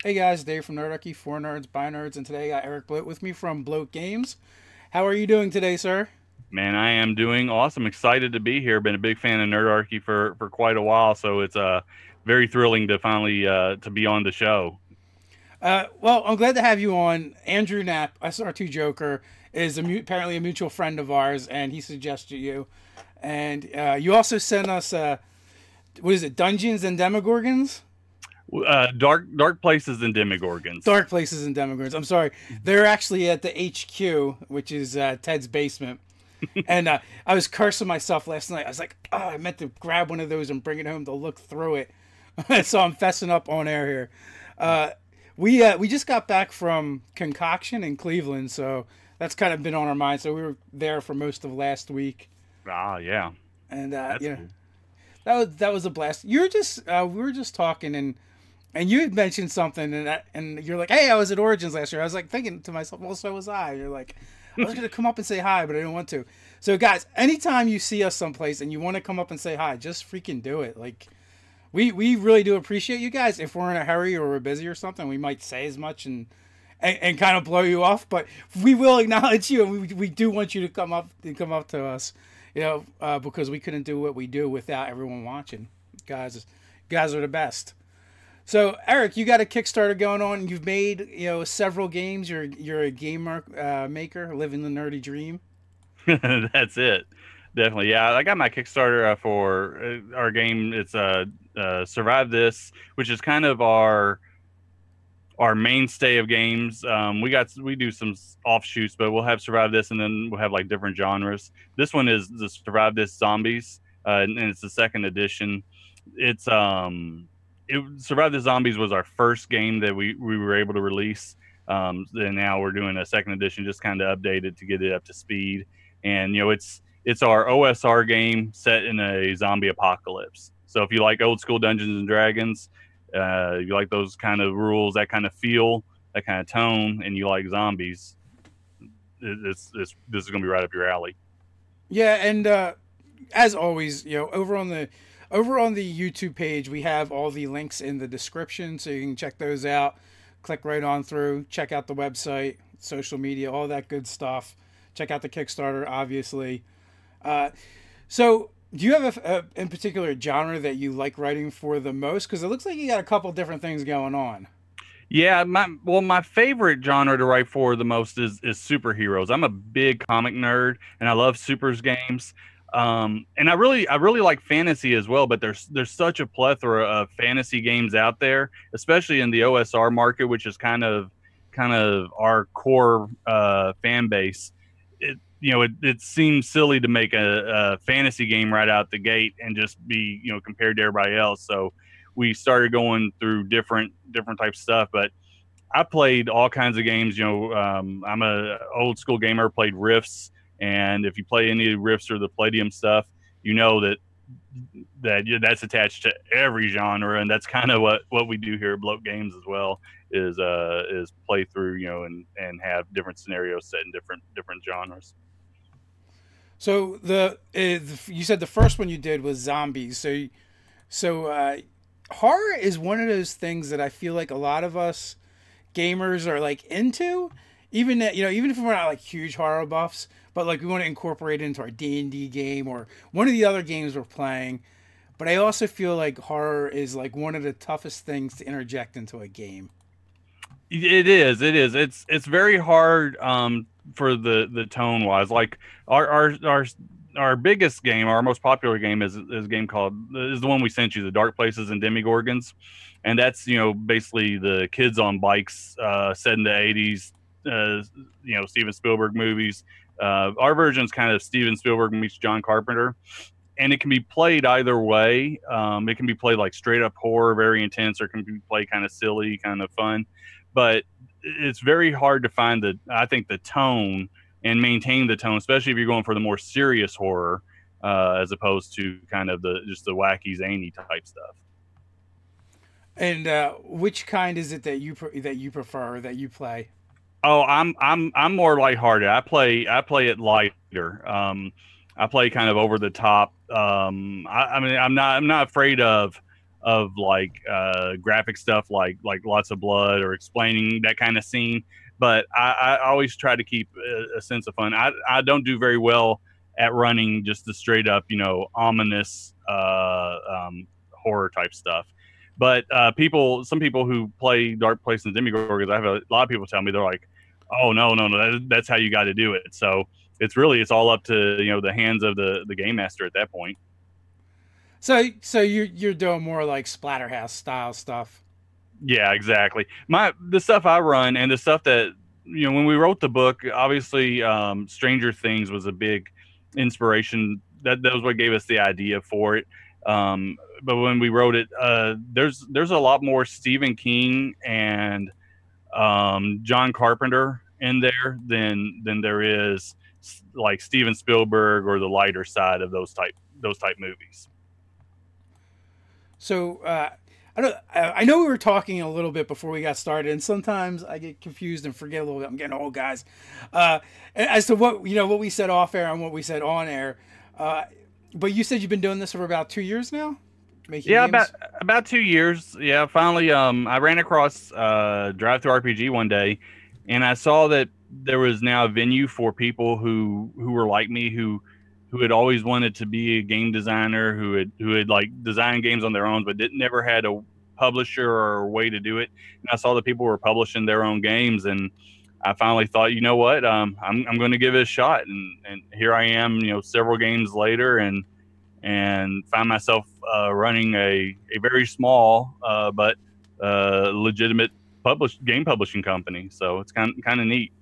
Hey guys, Dave from Nerdarchy, for nerds, by nerds, and today I got Eric Bloat with me from Bloat Games. How are you doing today, sir? Man, I am doing awesome. Excited to be here. Been a big fan of Nerdarchy for quite a while, so it's very thrilling to finally to be on the show. Well, I'm glad to have you on. Andrew Knapp, SR2 Joker, is apparently a mutual friend of ours, and he suggested you. And you also sent us, what is it, Dungeons and Demogorgons? Dark places and Demogorgons. Dark Places and Demogorgons. I'm sorry. They're actually at the HQ, which is Ted's basement. And I was cursing myself last night. I was like, oh, I meant to grab one of those and bring it home to look through it. So I'm fessing up on air here. Uh, we just got back from Concoction in Cleveland, so that's kind of been on our mind. So we were there for most of last week, Ah, yeah, and that's cool. that was a blast. We were just talking, and you had mentioned something, and you're like, hey, I was at Origins last year. I was like thinking to myself, well, so was I. You're like, I was gonna come up and say hi, but I didn't want to. So guys, anytime you see us someplace and you want to come up and say hi, just freaking do it. Like we really do appreciate you guys. If we're in a hurry or we're busy or something, we might say as much and kind of blow you off, but we will acknowledge you, and we do want you to come up to us, because we couldn't do what we do without everyone watching. Guys are the best. So Eric, you got a Kickstarter going on. You've made several games. You're a gamer maker, living the nerdy dream. That's it. Definitely, yeah. I got my Kickstarter for our game. It's Survive This, which is kind of our mainstay of games. We do some offshoots, but we'll have Survive This, and then we'll have like different genres. This one is the Survive This Zombies, and it's the second edition. It's Survive the Zombies was our first game that we were able to release. And now we're doing a second edition, just kind of updated to get it up to speed. And it's our OSR game set in a zombie apocalypse. So if you like old school Dungeons and Dragons, you like those kind of rules, that kind of feel, that kind of tone, and you like zombies, this is going to be right up your alley. Yeah, and as always, over on the YouTube page, we have all the links in the description, so you can check those out. Click right on through, check out the website, social media, all that good stuff. Check out the Kickstarter, obviously. Uh, so, do you have in particular genre that you like writing for the most? Because it looks like you got a couple different things going on. Yeah, my favorite genre to write for the most is superheroes. I'm a big comic nerd, and I love supers games. And I really like fantasy as well. But there's such a plethora of fantasy games out there, especially in the OSR market, which is kind of our core fan base. It seems silly to make a fantasy game right out the gate and just be compared to everybody else. So we started going through different types of stuff. But I played all kinds of games. I'm a old school gamer. Played Rifts, and if you play any Rifts or the Palladium stuff, you know that's attached to every genre, and that's kind of what we do here at Bloat Games as well. Is play through and have different scenarios set in different genres. So you said the first one you did was zombies. So horror is one of those things that I feel like a lot of us gamers are like into, even if we're not like huge horror buffs, but like we want to incorporate it into our D&D game or one of the other games we're playing. But I also feel like horror is like one of the toughest things to interject into a game. It is. It is. It's very hard for the tone wise. Like our biggest game, our most popular game is a game called is the one we sent you, the Dark Places and Demogorgons, and that's basically the kids on bikes set in the 80s. Steven Spielberg movies. Our version is kind of Steven Spielberg meets John Carpenter, and it can be played either way. It can be played like straight up horror, very intense, or it can be played kind of silly, kind of fun. But it's very hard to find I think the tone and maintain the tone, especially if you're going for the more serious horror, as opposed to kind of the just the wacky zany type stuff. And which kind is it that you prefer that you play? Oh, I'm more lighthearted. I play it lighter. I play kind of over the top. I mean, I'm not afraid of of like graphic stuff, like lots of blood or explaining that kind of scene. But I always try to keep a sense of fun. I don't do very well at running just the straight up, ominous horror type stuff. But some people who play Dark Place and Demogorgons, I have a lot of people tell me, they're like, "Oh no, that's how you got to do it." So it's all up to the hands of the game master at that point. So you're doing more like Splatterhouse style stuff. Yeah, exactly. The stuff I run and the stuff that when we wrote the book, obviously, Stranger Things was a big inspiration. That was what gave us the idea for it. But when we wrote it, there's a lot more Stephen King and John Carpenter in there than there is like Steven Spielberg or the lighter side of those type movies. So I know we were talking a little bit before we got started, and sometimes I get confused and forget a little bit. I'm getting old, guys. As to what we said off air and what we said on air. But you said you've been doing this for about 2 years now, making games? about 2 years. Yeah, finally, I ran across Drivethrurpg one day, and I saw that there was now a venue for people who were like me, who had always wanted to be a game designer, who had like designed games on their own, but never had a publisher or a way to do it. And I saw that people were publishing their own games, and I finally thought, you know what, I'm going to give it a shot. And here I am, several games later, and find myself running a very small but legitimate game publishing company. So it's kind of neat.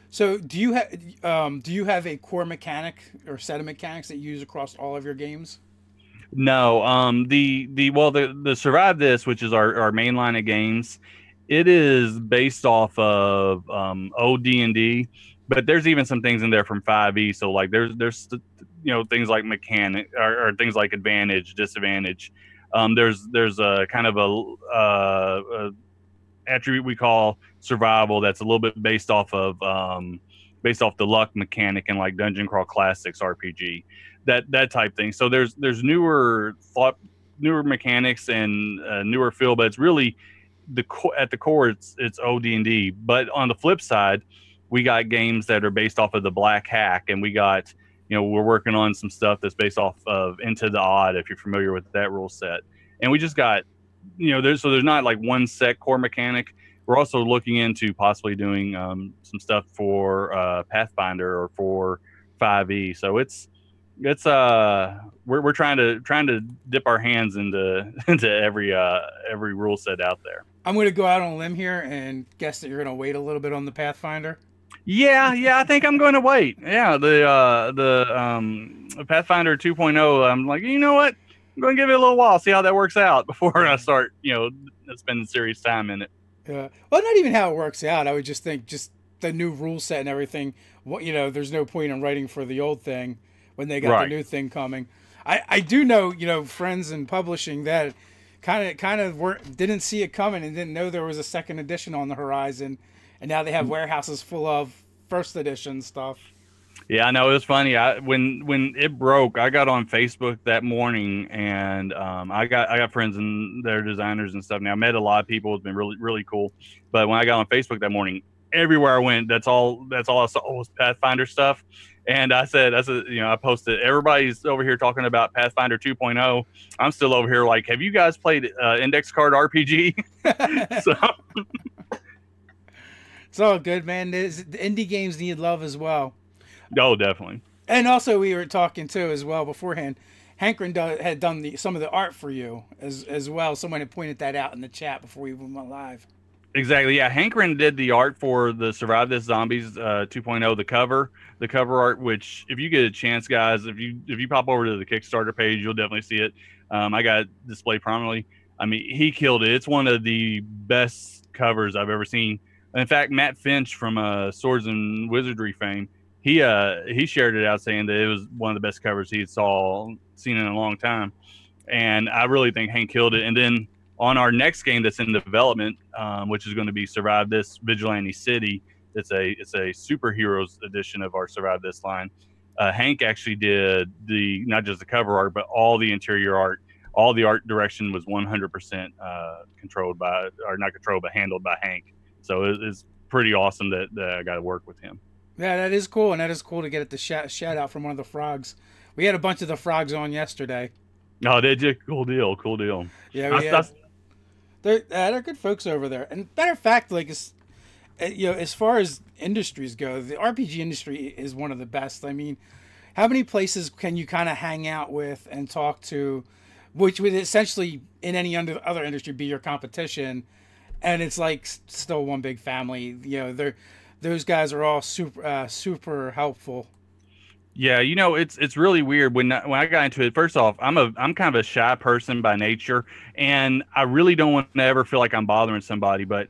So do you have a core mechanic or set of mechanics that you use across all of your games? No, the Survive This, which is our main line of games, it is based off of old D&D, but there's even some things in there from 5e. So like there's things like mechanic or things like advantage, disadvantage. There's a kind of a attribute we call survival that's a little bit based off the luck mechanic in like Dungeon Crawl Classics RPG, that type thing. So there's newer mechanics and newer feel, but it's really at the core it's OD&D. But on the flip side, we got games that are based off of the Black Hack, and we got we're working on some stuff that's based off of Into the Odd, if you're familiar with that rule set. And we just got there's not like one set core mechanic. We're also looking into possibly doing some stuff for Pathfinder or for 5e. So we're trying to dip our hands into every rule set out there. I'm going to go out on a limb here and guess that you're going to wait a little bit on the Pathfinder. Yeah, I think I'm going to wait. Yeah, the Pathfinder 2.0. I'm like, you know what? I'm going to give it a little while, see how that works out before I start, spending serious time in it. Yeah. Well, not even how it works out. I would just think just the new rule set and everything. There's no point in writing for the old thing when they got the new thing coming. I do know, friends in publishing that kind of didn't see it coming and didn't know there was a second edition on the horizon, and now they have warehouses full of first edition stuff. Yeah, I know. It was funny. When it broke, I got on Facebook that morning, and I got friends and they're designers and stuff. Now I met a lot of people. It's been really, really cool. But when I got on Facebook that morning, everywhere I went, that's all I saw was Pathfinder stuff. And I said, I posted, everybody's over here talking about Pathfinder 2.0. I'm still over here like, have you guys played Index Card RPG? So it's all good, man. The indie games need love as well. Oh, definitely. And also, we were talking too as well beforehand. Hankrin had done some of the art for you as well. Someone had pointed that out in the chat before we even went live. Exactly. Yeah, Hankrin did the art for the Survive This Zombies 2.0, the cover art. Which, if you get a chance, guys, if you pop over to the Kickstarter page, you'll definitely see it. I got it displayed prominently. I mean, he killed it. It's one of the best covers I've ever seen. In fact, Matt Finch from Swords and Wizardry fame, he shared it out saying that it was one of the best covers he had seen in a long time. And I really think Hank killed it. And then on our next game that's in development, which is going to be Survive This Vigilante City, it's a superheroes edition of our Survive This line. Hank actually did not just the cover art, but all the interior art all the art direction was 100% controlled by, or not controlled, but handled by Hank. So it's pretty awesome that I got to work with him. Yeah, that is cool, and that is cool to get the shout out from one of the frogs. We had a bunch of the frogs on yesterday. Oh, did you? Cool deal. Cool deal. Yeah, they're good folks over there. And matter of fact, like as far as industries go, the RPG industry is one of the best. I mean, how many places can you kind of hang out with and talk to, which would essentially in any other industry be your competition, and it's like still one big family. Those guys are all super helpful. Yeah, it's really weird when I got into it. First off, I'm kind of a shy person by nature, and I really don't want to ever feel like I'm bothering somebody. But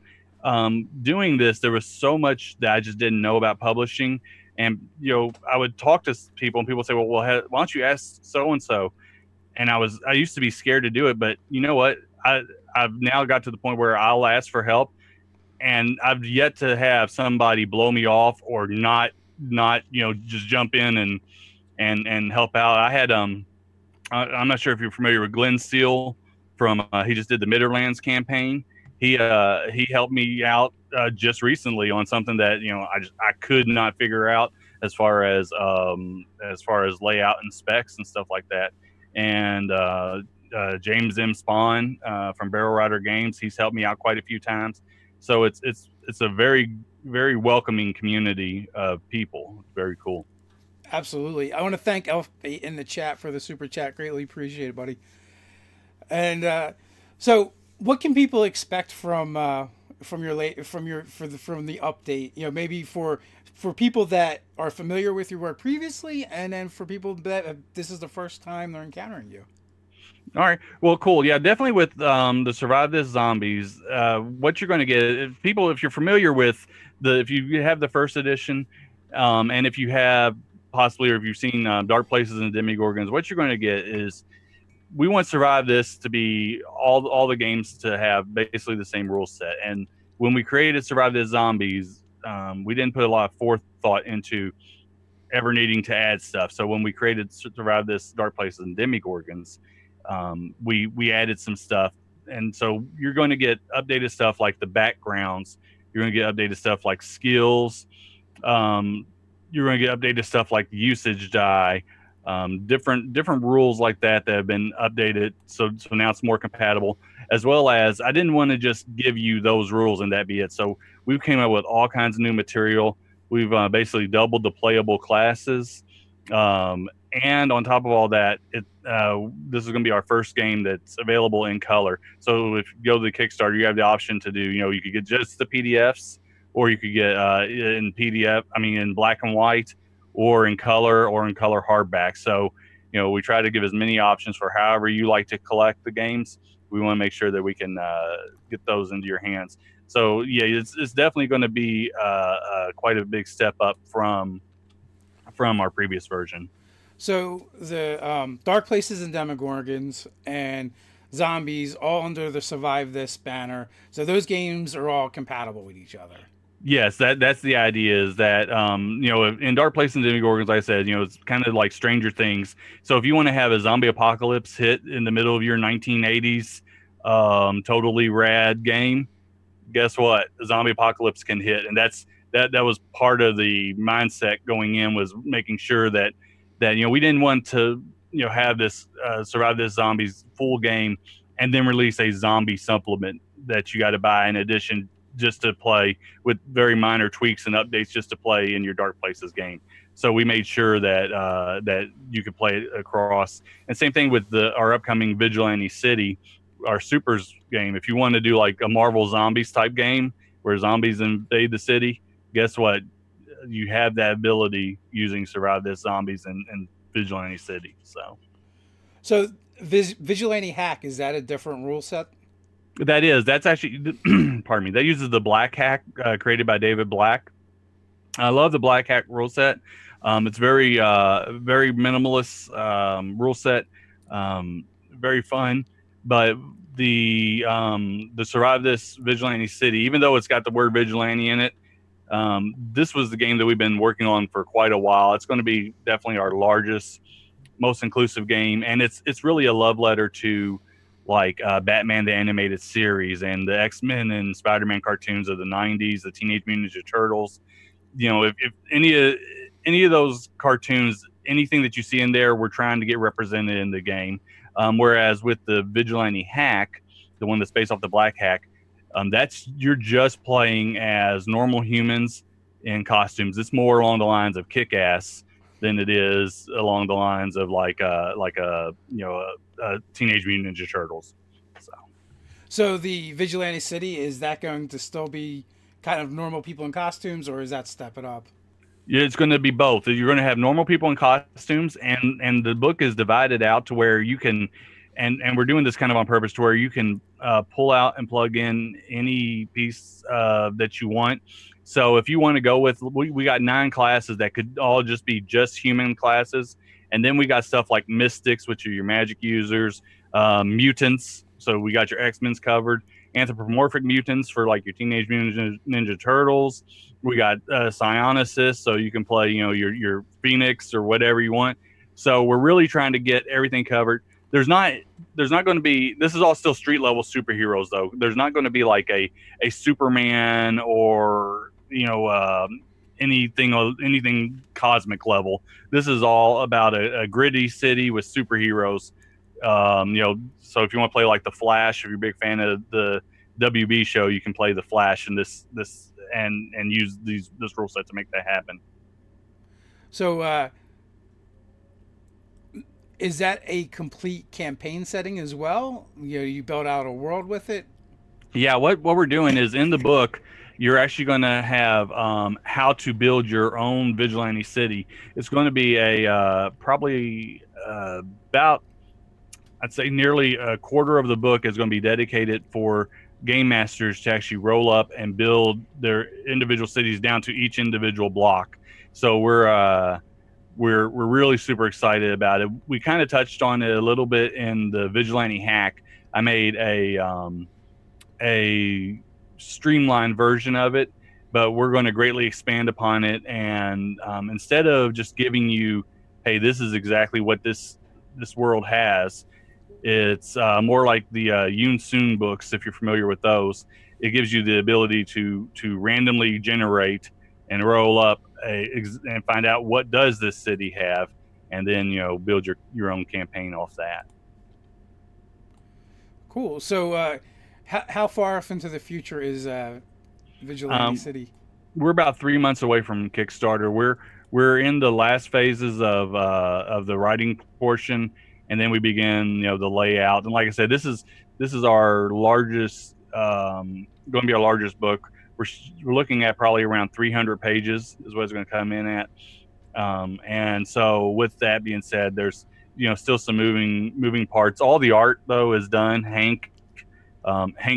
doing this, there was so much that I just didn't know about publishing, and I would talk to people, and people would say, "Well, why don't you ask so and so?" And I used to be scared to do it, but you know what? I've now got to the point where I'll ask for help, and I've yet to have somebody blow me off or not just jump in and help out. I had I'm not sure if you're familiar with Glenn Steele from he just did the Midderlands campaign. He helped me out just recently on something that I could not figure out as far as layout and specs and stuff like that. And James M. Spawn from Barrel Rider Games, he's helped me out quite a few times. So it's a very, very welcoming community of people. Very cool. Absolutely. I want to thank Elf8 in the chat for the super chat. Greatly appreciate it, buddy. And so, what can people expect from the update? Maybe for people that are familiar with your work previously, and then for people that this is the first time they're encountering you. All right. Well, cool. Yeah, definitely with the Survive This Zombies, what you're going to get, if you're familiar with if you have the first edition, and if you have possibly, or if you've seen Dark Places and Demogorgons, what you're going to get is, we want Survive This to be all the games to have basically the same rule set. And when we created Survive This Zombies, we didn't put a lot of forethought into ever needing to add stuff. So when we created Survive This Dark Places and Demogorgons, we added some stuff. And so you're going to get updated stuff like the backgrounds. You're going to get updated stuff like skills. You're going to get updated stuff like the usage die. Different rules like that have been updated, so now it's more compatible. As well as, I didn't want to just give you those rules and that be it. So we came up with all kinds of new material. We've basically doubled the playable classes, and on top of all that, this is going to be our first game that's available in color. So if you go to the Kickstarter, you have the option to do, you could get just the PDFs, or you could get in black and white, or in color hardback. So, we try to give as many options for however you like to collect the games. We want to make sure that we can get those into your hands. So yeah, it's definitely going to be quite a big step up from our previous version. So the Dark Places and Demogorgons and Zombies all under the Survive This banner. So those games are all compatible with each other. Yes, that's the idea, is that in Dark Places and Demogorgons, like I said, it's kind of like Stranger Things. So if you want to have a zombie apocalypse hit in the middle of your 1980s totally rad game, guess what? The zombie apocalypse can hit. And that was part of the mindset going in, was making sure that we didn't want to have this Survive This Zombies full game and then release a zombie supplement that you got to buy in addition, just to play, with very minor tweaks and updates just to play in your Dark Places game. So we made sure that you could play it across. And same thing with our upcoming Vigilante City, our Supers game. If you want to do like a Marvel Zombies type game where zombies invade the city, guess what? You have that ability using Survive This Zombies and Vigilante City. So Vigilante Hack, is that a different rule set? That's actually, pardon me, that uses the Black Hack created by David Black. I love the Black Hack rule set. It's very minimalist rule set, very fun. But the Survive This Vigilante City, even though it's got the word vigilante in it, this was the game that we've been working on for quite a while. It's going to be definitely our largest most inclusive game, and it's really a love letter to like Batman the Animated Series and the X-Men and Spider-Man cartoons of the 90s, the Teenage Mutant Ninja Turtles. You know, if any of those cartoons, anything that you see in there, we're trying to get represented in the game. Whereas with the Vigilante Hack, the one that's based off the Black Hack, that's you're just playing as normal humans in costumes. It's more along the lines of Kick-Ass than it is along the lines of like a Teenage Mutant Ninja Turtles. So the Vigilante City, is that going to still be kind of normal people in costumes, or is that stepping up? Yeah, it's going to be both. You're going to have normal people in costumes, and the book is divided out to where you can, and we're doing this kind of on purpose, to where you can pull out and plug in any piece that you want. So if you want to go with, we got 9 classes that could all just be just human classes. And then we got stuff like mystics, which are your magic users, mutants. So we got your X-Men's covered, anthropomorphic mutants for like your Teenage Mutant Ninja Turtles. We got psionicis, so you can play, your Phoenix or whatever you want. So we're really trying to get everything covered. There's not going to be, this is all still street level superheroes though. There's not going to be like a Superman or anything cosmic level. This is all about a gritty city with superheroes. So if you want to play like the Flash, if you're a big fan of the WB show, you can play the Flash and this and use this rule set to make that happen. So is that a complete campaign setting as well? You build out a world with it? Yeah, what we're doing is in the book, you're actually going to have how to build your own vigilante city. It's going to be a probably about, I'd say nearly a quarter of the book is going to be dedicated for game masters to actually roll up and build their individual cities down to each individual block. So we're really super excited about it. We kind of touched on it a little bit in the Vigilante Hack. I made a streamlined version of it, but we're going to greatly expand upon it. And instead of just giving you, hey, this is exactly what this world has, it's more like the Yoon Soon books, if you're familiar with those. It gives you the ability to randomly generate and roll up and find out what does this city have, and then build your own campaign off that. Cool. So how far off into the future is Vigilante City? We're about 3 months away from Kickstarter. We're in the last phases of the writing portion, and then we begin the layout. And like I said, this is our largest going to be our largest book. We're looking at probably around 300 pages is what it's going to come in at. And so with that being said, there's still some moving parts. All the art though is done. Hank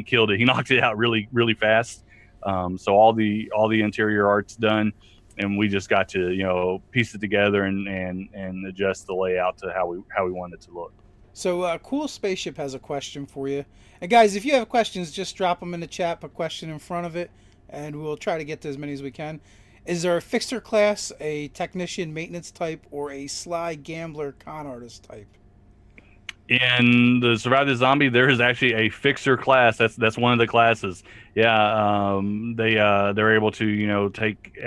killed it. He knocked it out really, really fast. So all the interior art's done, and we just got to piece it together and adjust the layout to how we want it to look. So Cool Spaceship has a question for you. And guys, if you have questions, just drop them in the chat, put question in front of it, and we'll try to get to as many as we can. Is there a fixer class, a technician maintenance type, or a sly gambler con artist type? In the Survive the Zombie, there is actually a fixer class. That's one of the classes. Yeah, they're able to take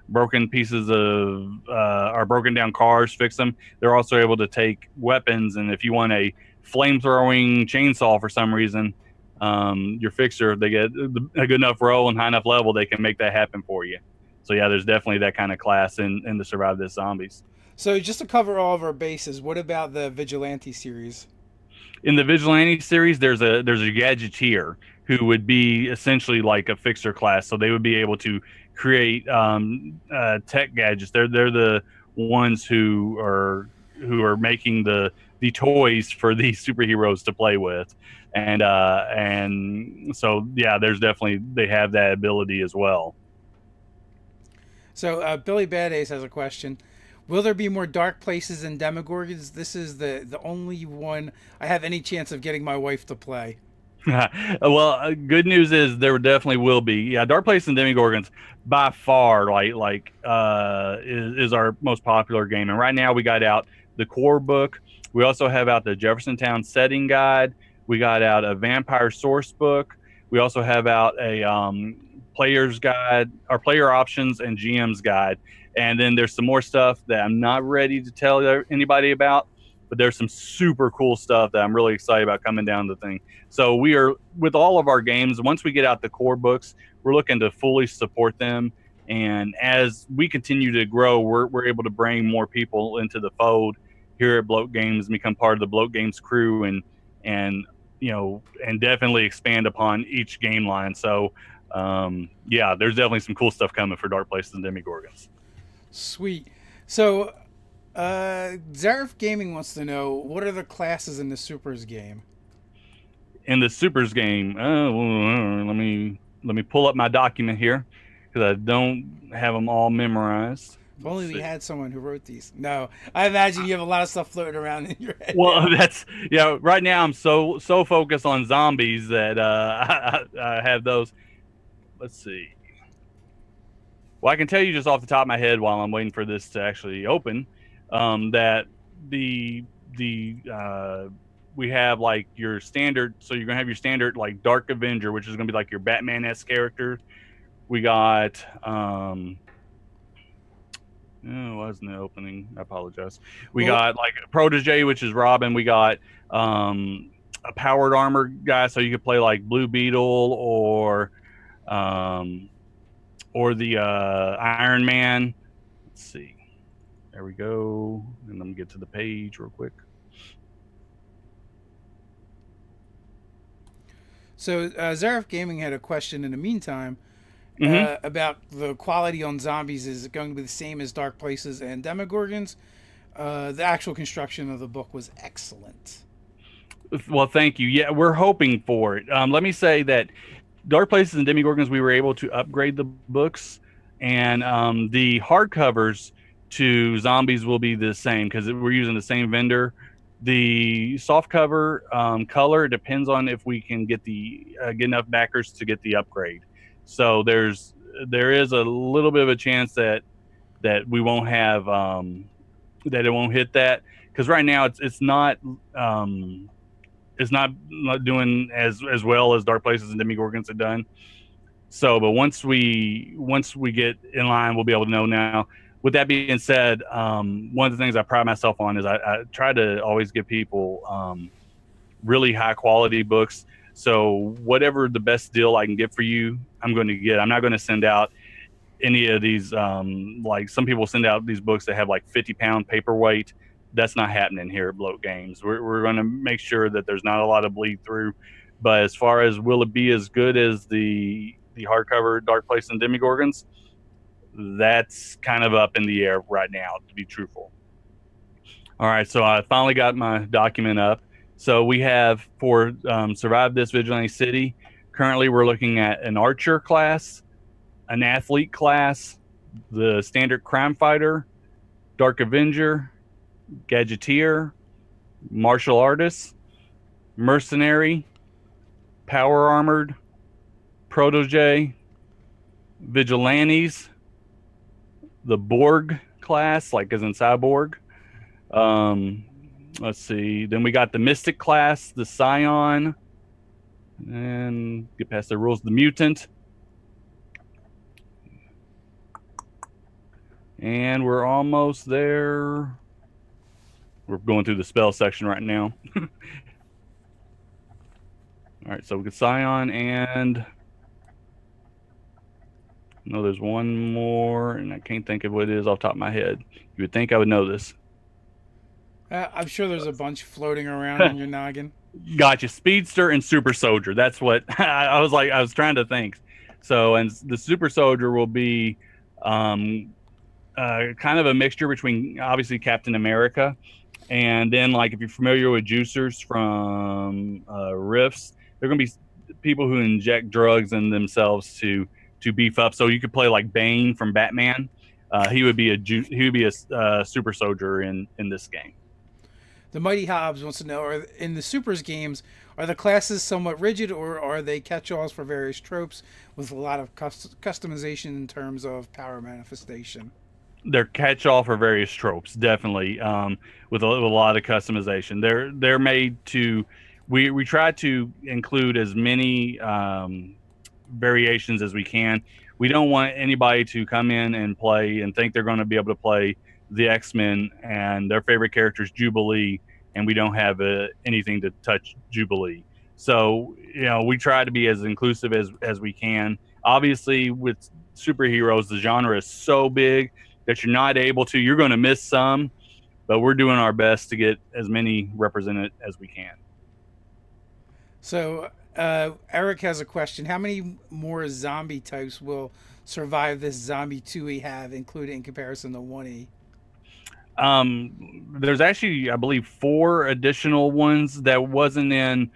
broken pieces of or broken down cars, fix them. They're also able to take weapons, and if you want a flame-throwing chainsaw for some reason, your fixer, if they get a good enough roll and high enough level, they can make that happen for you. So yeah, there's definitely that kind of class in the Survive the Zombies. So just to cover all of our bases, what about the Vigilante series? In the Vigilante series, there's a gadgeteer who would be essentially like a fixer class. So they would be able to create tech gadgets. They're the ones who are making the toys for these superheroes to play with, and so yeah, there's definitely, they have that ability as well. So Billy Badace has a question. Will there be more dark places in Demogorgons? This is the only one I have any chance of getting my wife to play. Well, good news is there definitely will be. Yeah, Dark Place and Demogorgons by far is our most popular game, and right now we got out the core book. We also have out the Jeffersontown setting guide. We got out a vampire source book. We also have out a player's guide, or player options and GM's guide. And then there's some more stuff that I'm not ready to tell anybody about, but there's some super cool stuff that I'm really excited about coming down the thing. So we are, with all of our games, once we get out the core books, we're looking to fully support them. And as we continue to grow, we're able to bring more people into the fold here at Bloat Games and become part of the Bloat Games crew, and definitely expand upon each game line. So yeah, there's definitely some cool stuff coming for Dark Places and Demogorgons. Sweet. So Zareth Gaming wants to know, what are the classes in the Supers game? In the Supers game, let me pull up my document here, because I don't have them all memorized. If only we had someone who wrote these. No, I imagine you have a lot of stuff floating around in your head. Well, right now I'm so focused on zombies that I have those. Let's see. Well, I can tell you just off the top of my head while I'm waiting for this to actually open, that we have like your standard. So you're gonna have your standard like Dark Avenger, which is gonna be like your Batman-esque character. We got wasn't the opening? I apologize. We got like a Protege, which is Robin. We got a powered armor guy, so you could play like Blue Beetle or the Iron Man. Let's see. There we go. And let me get to the page real quick. So Zareth Gaming had a question in the meantime about the quality on zombies. Is it going to be the same as Dark Places and Demogorgons? The actual construction of the book was excellent. Well, thank you. Yeah, we're hoping for it. Let me say that Dark Places and Demogorgons, we were able to upgrade the books, and the hardcovers to zombies will be the same because we're using the same vendor. The softcover color depends on if we can get get enough backers to get the upgrade. So there is a little bit of a chance that we won't have that it won't hit that, because right now it's not doing as well as Dark Places and Demogorgons have done. So, but once we get in line, we'll be able to know now. With that being said, one of the things I pride myself on is I try to always give people really high quality books. So whatever the best deal I can get for you, I'm going to get. I'm not going to send out any of these, like some people send out these books that have like 50-pound paperweight. That's not happening here at Bloat Games. We're going to make sure that there's not a lot of bleed through. But as far as will it be as good as the hardcover Dark Places and Demogorgons, that's kind of up in the air right now, to be truthful. All right, so I finally got my document up. So we have for Survive This Vigilante City, currently we're looking at an archer class, an athlete class, the standard crime fighter, Dark Avenger, gadgeteer, martial artist, mercenary, power armored, protege, vigilantes, the Borg class, like as in cyborg. Let's see. Then we got the Mystic class, the Scion, and get past the rules, the Mutant. And we're almost there. We're going through the spell section right now. All right, so we get Scion, and no, there's one more, and I can't think of what it is off the top of my head. You would think I would know this. I'm sure there's a bunch floating around in your noggin. Gotcha. Speedster and Super Soldier. That's what I was trying to think. So, and the Super Soldier will be kind of a mixture between obviously Captain America, and then like if you're familiar with juicers from Rifts, they're going to be people who inject drugs in themselves to beef up. So you could play like Bane from Batman. He would be a super soldier in this game. The Mighty Hobbs wants to know, in the Supers games, are the classes somewhat rigid, or are they catch-alls for various tropes with a lot of customization in terms of power manifestation? their catch-all for various tropes, definitely, with a lot of customization. They're made to. We try to include as many variations as we can. We don't want anybody to come in and play and think they're going to be able to play the X-Men and their favorite character is Jubilee, and we don't have anything to touch Jubilee. So, we try to be as inclusive as we can. Obviously, with superheroes, the genre is so big that you're going to miss some, but we're doing our best to get as many represented as we can. So, Eric has a question. How many more zombie types will survive this zombie 2E have, including in comparison to 1E? There's actually, I believe, 4 additional ones that wasn't in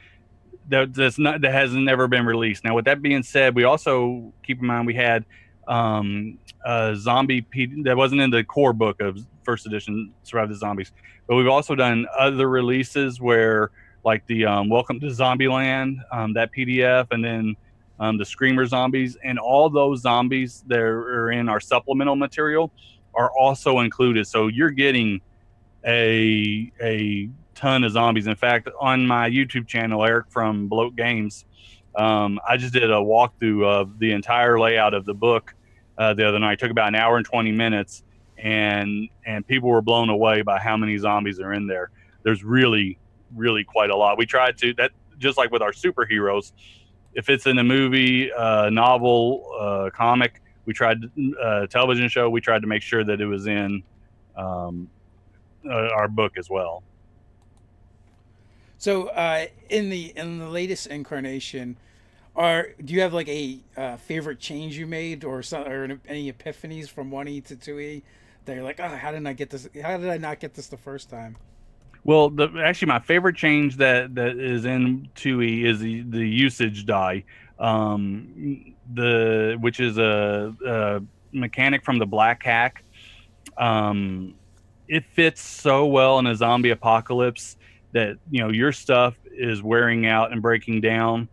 that hasn't never been released. Now, with that being said, we also keep in mind we had a zombie that wasn't in the core book of first edition Survive the Zombies, but we've also done other releases where, like the Welcome to Zombieland, that PDF, and then the Screamer zombies, and all those zombies that are in our supplemental material are also included. So you're getting a ton of zombies. In fact, on my YouTube channel, Eric from Bloat Games, I just did a walkthrough of the entire layout of the book the other night. It took about an hour and 20 minutes, and people were blown away by how many zombies are in there. There's really, really quite a lot. We tried to, that just like with our superheroes, if it's in a movie, novel, comic, we tried television show, we tried to make sure that it was in our book as well. So, in the latest incarnation, do you have like a favorite change you made, or any epiphanies from 1E to 2E that you're like, oh, how did I get this? How did I not get this the first time? Well, actually my favorite change that is in 2E is the usage die, which is a mechanic from the Black Hack. It fits so well in a zombie apocalypse that your stuff is wearing out and breaking down,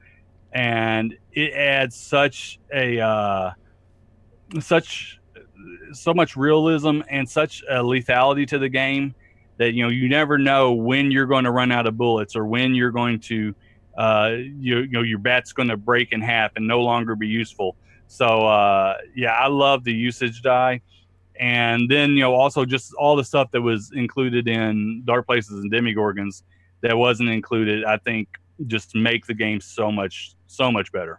and it adds so much realism and such a lethality to the game that you never know when you're going to run out of bullets, or when you're going to your bat's going to break in half and no longer be useful. So yeah, I love the usage die. And then also just all the stuff that was included in Dark Places and Demogorgons that wasn't included, I think just make the game so much better.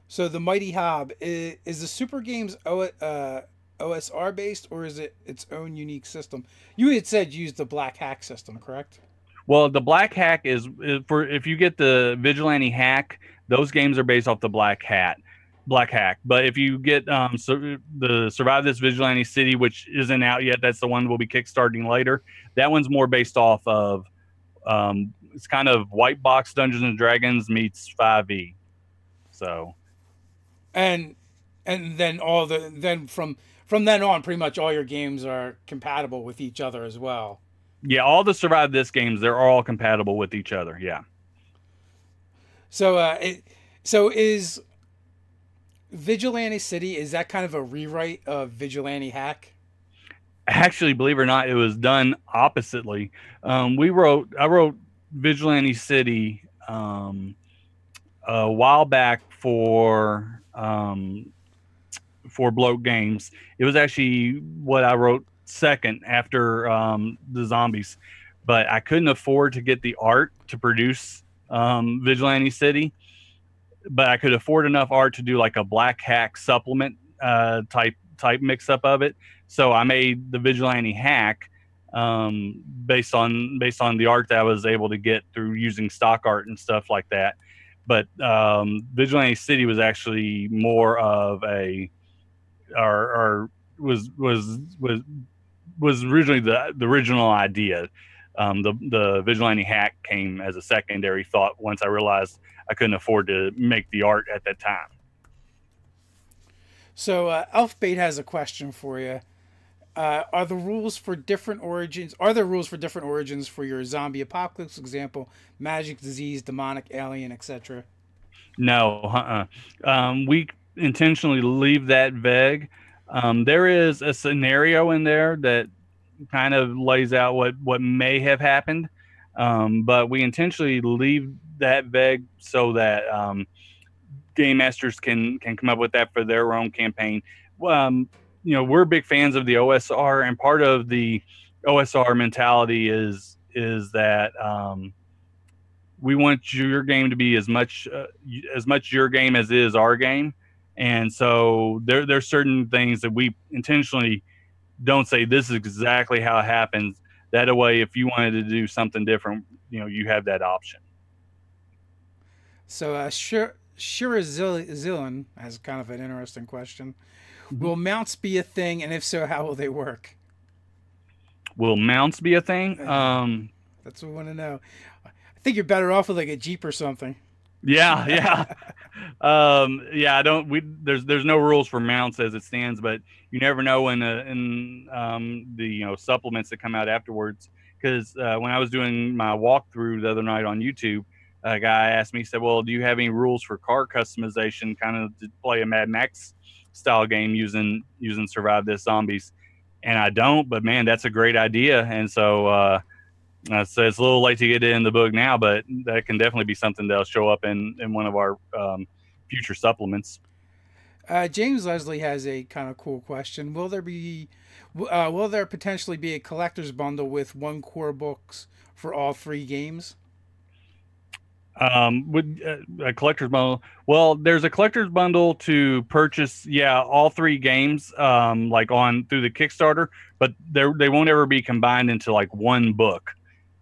So the Mighty Hob is the Super Games OSR based, or is it its own unique system? You had said use the Black Hack system, correct? Well, the Black Hack is for, if you get the Vigilante Hack, those games are based off the Black Hack. But if you get the Survive This Vigilante City, which isn't out yet, that's the one we'll be kickstarting later. That one's more based off of it's kind of white box Dungeons and Dragons meets 5e. So, and then from then on, pretty much all your games are compatible with each other as well. Yeah, all the Survive This games, they're all compatible with each other. Yeah. So so is Vigilante City, is that kind of a rewrite of Vigilante Hack? Actually, believe it or not, it was done oppositely. I wrote Vigilante City a while back for Bloat Games. It was actually what I wrote second after the zombies, but I couldn't afford to get the art to produce Vigilante City. But I could afford enough art to do like a Black Hack supplement type mix up of it. So I made the Vigilante Hack based on the art that I was able to get through using stock art and stuff like that. But Vigilante City was actually more of was originally the original idea. The Vigilante Hack came as a secondary thought once I realized I couldn't afford to make the art at that time. So Elfbait has a question for you. Are there rules for different origins for your zombie apocalypse? Example: magic, disease, demonic, alien, etc. No, we intentionally leave that vague. There is a scenario in there that kind of lays out what may have happened, but we intentionally leave that vague so that game masters can come up with that for their own campaign. We're big fans of the OSR, and part of the OSR mentality is that we want your game to be as much your game as is our game, and so there's certain things that we intentionally don't say this is exactly how it happens. That way, if you wanted to do something different, you have that option. So, Shirazilin has kind of an interesting question. Will mounts be a thing, and if so, how will they work? Will mounts be a thing? That's what we want to know. I think you're better off with like a Jeep or something. Yeah, yeah. I don't. There's no rules for mounts as it stands, but you never know in the supplements that come out afterwards. Because when I was doing my walkthrough the other night on YouTube, a guy asked me, he said, "Well, do you have any rules for car customization, kind of to play a Mad Max style game using Survive This Zombies?" And I don't, but man, that's a great idea. And so it's a little late to get it in the book now, but that can definitely be something that'll show up in one of our future supplements. James Leslie has a kind of cool question. Will there potentially be a collector's bundle with one core books for all 3 games? With a collector's bundle, well, there's a collector's bundle to purchase, all 3 games, like on through the Kickstarter, but they won't ever be combined into like one book.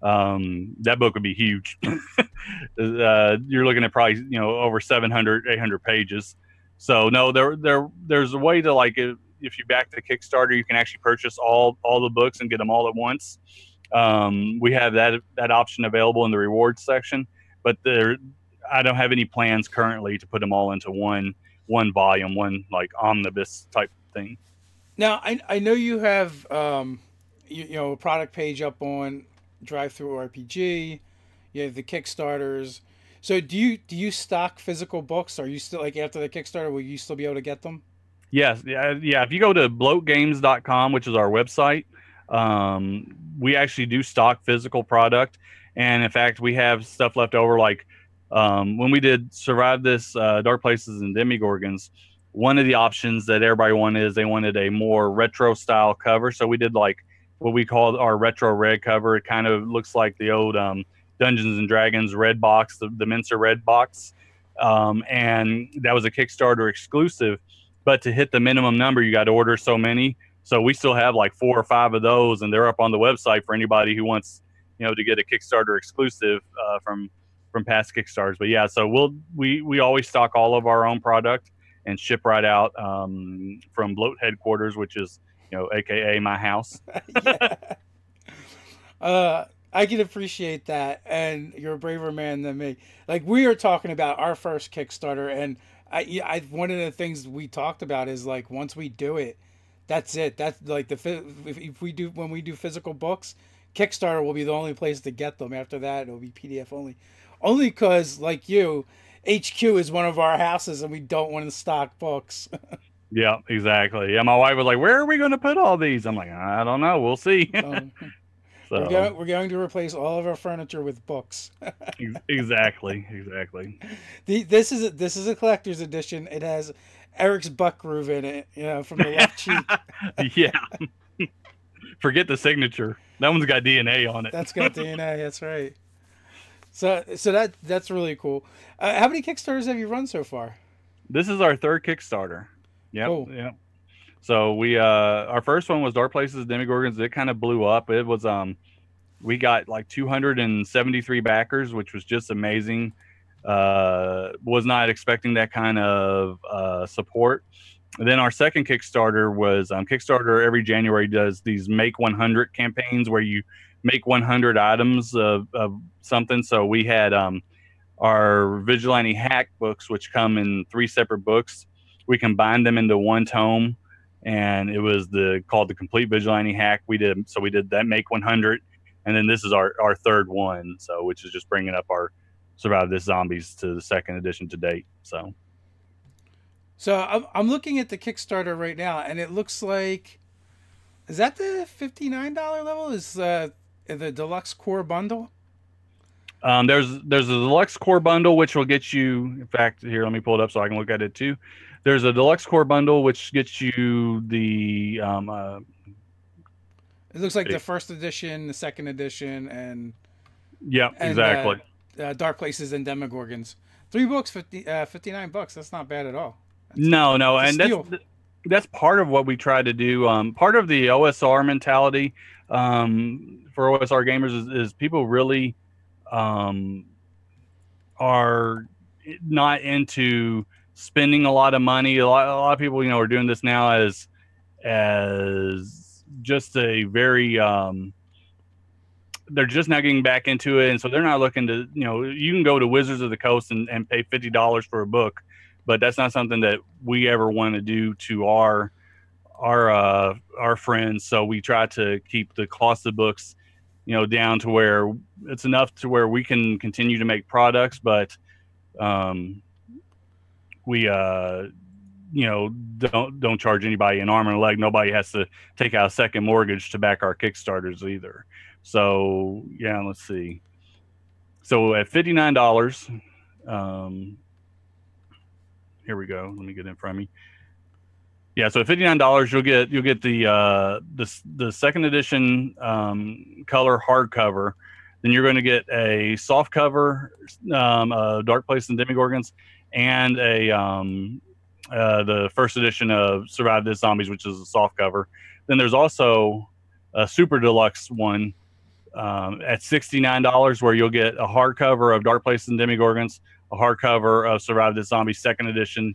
That book would be huge. You're looking at probably over 700, 800 pages. So no, there's a way to, like, if you back the Kickstarter, you can actually purchase all the books and get them all at once. We have that option available in the rewards section, but I don't have any plans currently to put them all into one volume, one like omnibus type thing. Now, I know you have a product page up on Drivethrurpg. You have the Kickstarters. So do you stock physical books? Are you still, like, after the Kickstarter, will you still be able to get them? Yes, yeah. If you go to bloatgames.com, which is our website, we actually do stock physical product, and in fact, we have stuff left over. Like when we did Survive This, Dark Places and Demogorgons, one of the options that everybody wanted is they wanted a more retro style cover. So we did like what we called our retro red cover. It kind of looks like the old Dungeons and Dragons red box, the Mincer red box, and that was a Kickstarter exclusive. But to hit the minimum number, you got to order so many. So we still have like 4 or 5 of those, and they're up on the website for anybody who wants, to get a Kickstarter exclusive from past Kickstarters. But yeah, so we always stock all of our own product and ship right out from Bloat headquarters, which is AKA my house. I can appreciate that, and you're a braver man than me. Like, we are talking about our first Kickstarter, and one of the things we talked about is, like, once we do it, that's it. That's like if we do, when we do physical books, Kickstarter will be the only place to get them. After that, it'll be PDF only. Only because, like you, HQ is one of our houses, and we don't want to stock books. Yeah, exactly. Yeah, my wife was like, "Where are we going to put all these?" I'm like, "I don't know. We'll see." So we're going to replace all of our furniture with books. Exactly. This is a collector's edition. It has Eric's butt groove in it, from the left cheek. Yeah. Forget the signature. That one's got DNA on it. That's got DNA. That's right. So that's really cool. How many Kickstarters have you run so far? This is our 3rd Kickstarter. Yep. Cool. Yep. So we our first one was Dark Places, Demogorgons. It kind of blew up. It was we got like 273 backers, which was just amazing. Was not expecting that kind of support. And then our second Kickstarter was Kickstarter every January does these Make 100 campaigns where you make 100 items of something. So we had our Vigilante Hack books, which come in 3 separate books. We combined them into one tome, and it was called the Complete Vigilante Hack. We did that Make 100, and then this is our 3rd one, so which is just bringing up our Survive This Zombies to the 2nd edition to date. So So I'm looking at the Kickstarter right now, and it looks like, is that the $59 level? Is the deluxe core bundle? There's a deluxe core bundle which will get you. In fact, here let me pull it up so I can look at it too. There's a deluxe core bundle which gets you the It looks like the first edition, the second edition, yeah, and exactly. Dark Places and Demogorgons. 3 books, $59. That's not bad at all. No, That's a and steal. that's part of what we try to do. Part of the OSR mentality for OSR gamers is people really are not into spending a lot of money. A lot of people, are doing this now as just a very they're just now getting back into it, and so they're not looking to, you can go to Wizards of the Coast and pay $50 for a book, but that's not something that we ever want to do to our friends. So we try to keep the cost of books, down to where it's enough to where we can continue to make products, but we don't charge anybody an arm and a leg. Nobody has to take out a second mortgage to back our Kickstarters either. So yeah, let's see. So at $59, here we go. Let me get it in front of me. Yeah, so at $59, you'll get the second edition color hardcover. Then you're going to get a soft cover, Dark Place and Demogorgons, and the first edition of Survive This Zombies, which is a soft cover. Then there's also a super deluxe one at $69, where you'll get a hardcover of Dark Place and Demogorgons, a hardcover of Survive This Zombies second edition,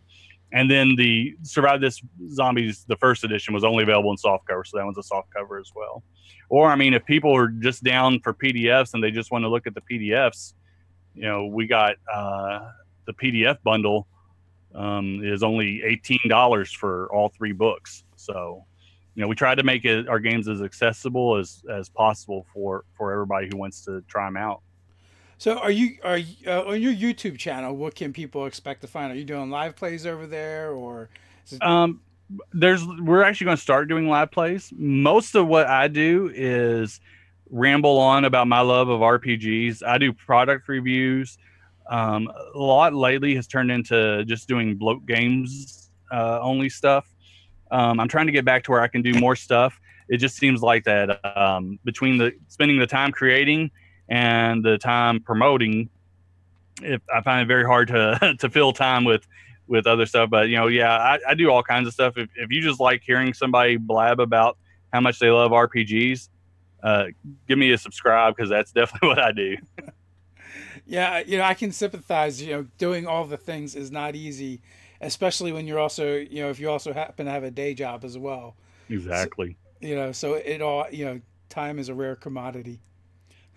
and then the Survive This Zombies, the first edition, was only available in soft cover, so that one's a soft cover as well. Or, I mean, if people are just down for PDFs and they just want to look at the PDFs, we got the PDF bundle is only $18 for all 3 books. So, we try to make our games as accessible as possible for everybody who wants to try them out. So are you on your YouTube channel? What can people expect to find? Are you doing live plays over there, or? We're actually going to start doing live plays. Most of what I do is ramble on about my love of RPGs. I do product reviews. A lot lately has turned into just doing Bloat Games only stuff. I'm trying to get back to where I can do more stuff. It just seems like that between spending the time creating and the time promoting, I find it very hard to fill time with other stuff. But I do all kinds of stuff. If you just like hearing somebody blab about how much they love RPGs, give me a subscribe, because that's definitely what I do. Yeah, I can sympathize. Doing all the things is not easy, especially when you're also, if you also happen to have a day job as well. Exactly. So it all, time is a rare commodity.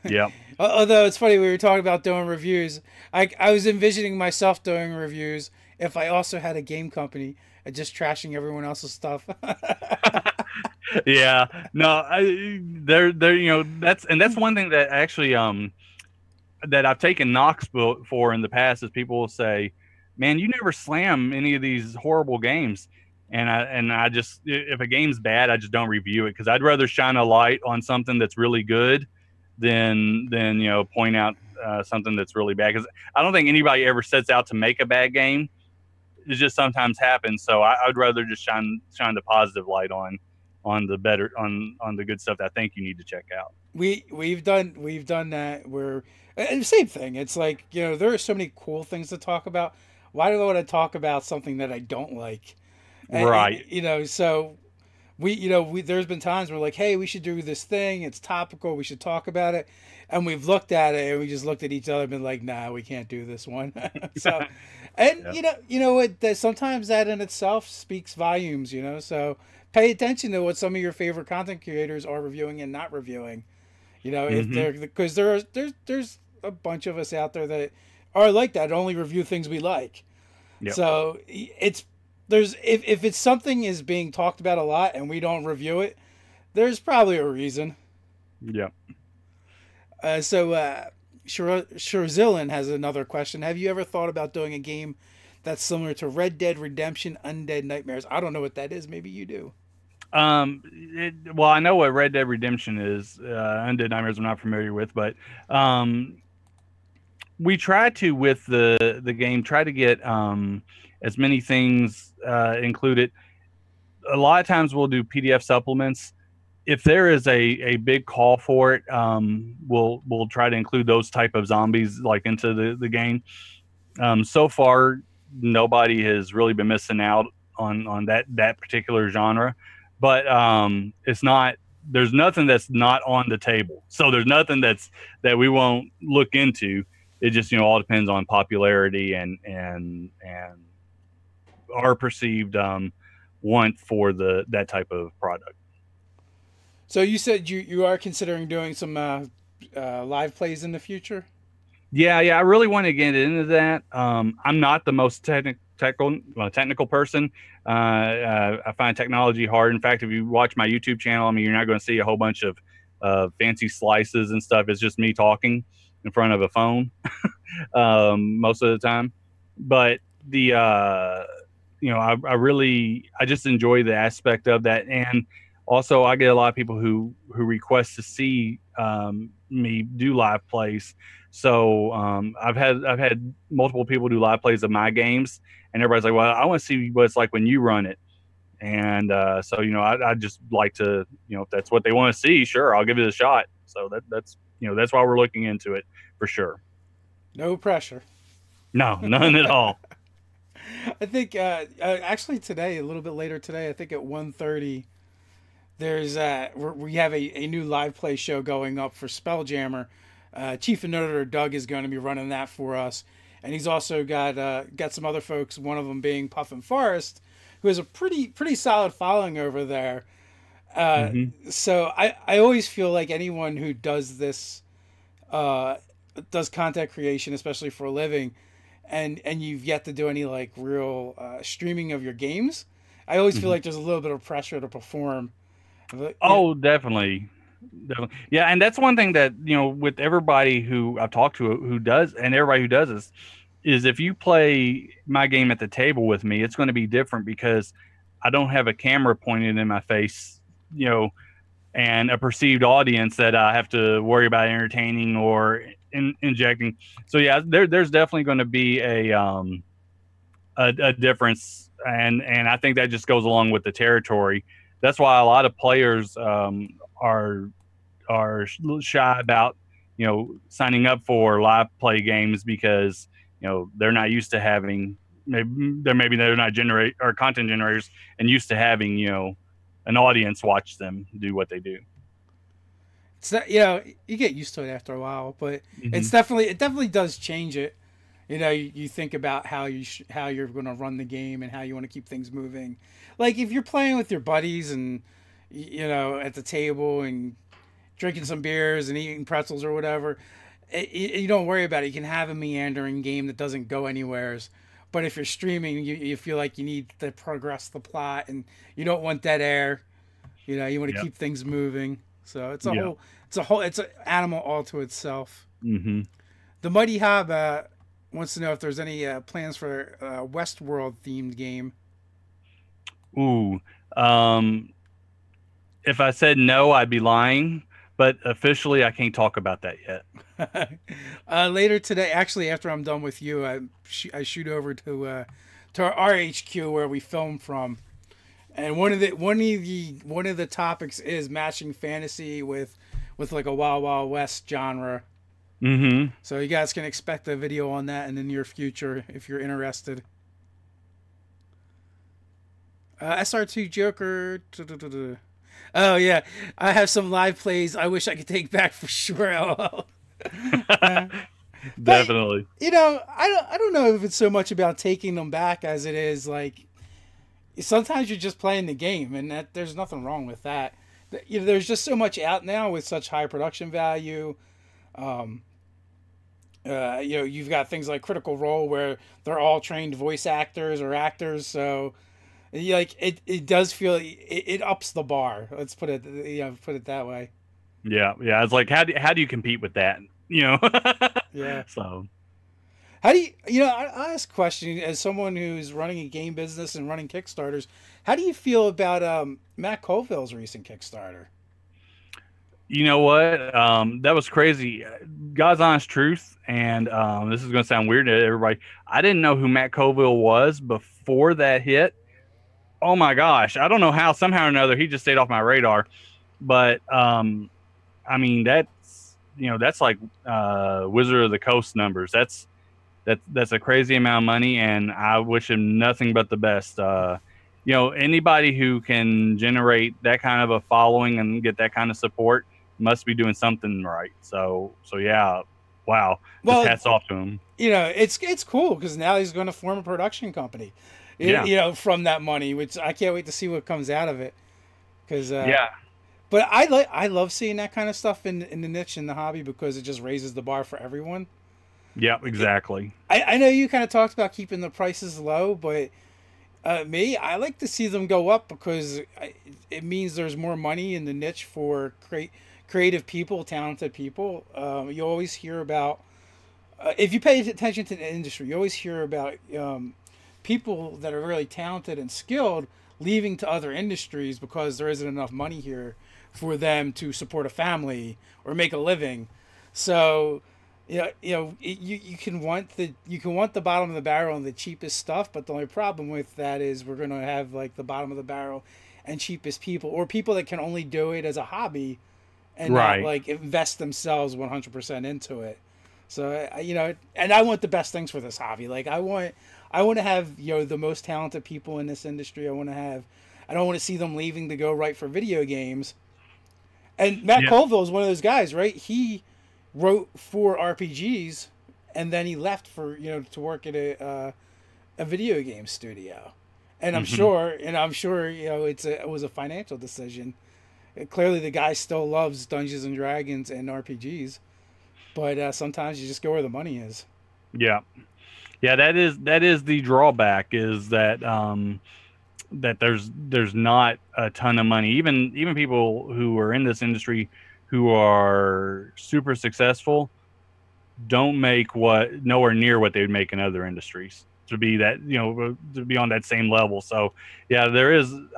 Yeah. Although it's funny, we were talking about doing reviews. I was envisioning myself doing reviews if I also had a game company and just trashing everyone else's stuff. Yeah. No, that's one thing that actually that I've taken knocks for in the past, is people will say, "Man, you never slam any of these horrible games." And I just, if a game's bad, I just don't review it, because I'd rather shine a light on something that's really good than point out something that's really bad, because I don't think anybody ever sets out to make a bad game. It just sometimes happens. So I'd rather just shine the positive light on the better, on the good stuff that I think you need to check out. We've done that. And the same thing. It's like, there are so many cool things to talk about. Why do I want to talk about something that I don't like? Right. So we there's been times where, like, hey, we should do this thing. It's topical. We should talk about it. And we've looked at it and we just looked at each other and been like, nah, we can't do this one. So, and what? Sometimes that in itself speaks volumes. So pay attention to what some of your favorite content creators are reviewing and not reviewing. If they're, because there's a bunch of us out there that are like that, only review things we like. Yep. So if it's something is being talked about a lot and we don't review it, there's probably a reason. Yeah. So Shirzilin has another question. Have you ever thought about doing a game that's similar to Red Dead Redemption Undead Nightmares. I don't know what that is. Maybe you do. Well, I know what Red Dead Redemption is. Undead Nightmares, I'm not familiar with, but we try to with the game try to get as many things included. A lot of times we'll do PDF supplements. If there is a big call for it, we'll try to include those type of zombies like into the game. So far, nobody has really been missing out on that particular genre, but it's not. There's nothing that's not on the table. So there's nothing that we won't look into. It just all depends on popularity and our perceived want for that type of product. So you said you are considering doing some live plays in the future? Yeah, I really want to get into that. I'm not the most technical person. I find technology hard. In fact, if you watch my YouTube channel, I mean, you're not going to see a whole bunch of fancy slices and stuff. It's just me talking in front of a phone most of the time. But I just enjoy the aspect of that. And also I get a lot of people who request to see me do live plays. So I've had multiple people do live plays of my games, and everybody's like, well, I want to see what it's like when you run it. And so I just like to, if that's what they want to see, sure, I'll give it a shot. So that's why we're looking into it for sure. No pressure. No, none at all. I think actually today, a little bit later today, I think at 1:30, there's we have a new live play show going up for Spelljammer. Chief and Editor Doug is going to be running that for us, and he's also got some other folks. One of them being Puffin Forest, who has a pretty solid following over there. So I always feel like anyone who does this, does content creation, especially for a living, and you've yet to do any like real streaming of your games, I always feel like there's a little bit of pressure to perform. Oh, definitely. Yeah, and that's one thing that with everybody who I've talked to who does, and everybody who does this, is if you play my game at the table with me, it's going to be different because I don't have a camera pointed in my face, and a perceived audience that I have to worry about entertaining or injecting. So yeah, there's definitely going to be a difference, and I think that just goes along with the territory. That's why a lot of players are shy about signing up for live play games because they're not used to having maybe they're not content generators and used to having an audience watch them do what they do. It's not, you get used to it after a while, but it definitely does change it. You think about how you're going to run the game and how you want to keep things moving. Like if you're playing with your buddies and at the table and drinking some beers and eating pretzels or whatever, you don't worry about it. You can have a meandering game that doesn't go anywhere. But if you're streaming, you feel like you need to progress the plot and you don't want dead air. You want to keep things moving. So it's an animal all to itself. Mm-hmm. The Mighty Hob wants to know if there's any plans for a Westworld themed game. Ooh, if I said no, I'd be lying. But officially, I can't talk about that yet. Later today, actually, after I'm done with you, I shoot over to our HQ where we film from, and one of the topics is matching fantasy with like a Wild Wild West genre. Mm-hmm. So you guys can expect a video on that in the near future if you're interested. SR2 Joker. Oh yeah, I have some live plays I wish I could take back for sure. Definitely. But, I don't know if it's so much about taking them back as it is like sometimes you're just playing the game, and that there's nothing wrong with that. There's just so much out now with such high production value. You've got things like Critical Role where they're all trained voice actors or actors, so it does feel it ups the bar. Let's put it that way. Yeah. It's like how do you compete with that? Yeah. So How do I ask a question as someone who's running a game business and running Kickstarters. How do you feel about Matt Colville's recent Kickstarter? You know what? That was crazy. God's honest truth, and this is going to sound weird to everybody. I didn't know who Matt Colville was before that hit. Oh my gosh! I don't know how. Somehow or another, he just stayed off my radar. But I mean, that's like Wizard of the Coast numbers. That's a crazy amount of money, and I wish him nothing but the best. Anybody who can generate that kind of a following and get that kind of support must be doing something right. So yeah, wow. Well, just hats off to him. It's cool because now he's going to form a production company. Yeah. From that money, which I can't wait to see what comes out of it. Because yeah. But I love seeing that kind of stuff in the niche, in the hobby, because it just raises the bar for everyone. Yeah, exactly. I know you kind of talked about keeping the prices low, but I like to see them go up because it means there's more money in the niche for creative people, talented people. You always hear about, if you pay attention to the industry, you always hear about people that are really talented and skilled leaving to other industries because there isn't enough money here for them to support a family or make a living. So you can want the bottom of the barrel and the cheapest stuff, but the only problem with that is we're going to have like the bottom of the barrel and cheapest people, or people that can only do it as a hobby and right. not like invest themselves 100% into it. So and I want the best things for this hobby. Like I want to have the most talented people in this industry. I don't want to see them leaving to go write for video games. And Matt Colville is one of those guys, right? He wrote for RPGs, and then he left for to work at a video game studio. And I'm sure it was a financial decision. Clearly, the guy still loves Dungeons and Dragons and RPGs, but sometimes you just go where the money is. Yeah, that is the drawback, is that that there's not a ton of money. Even people who are in this industry who are super successful don't make nowhere near what they would make in other industries to be on that same level. So yeah,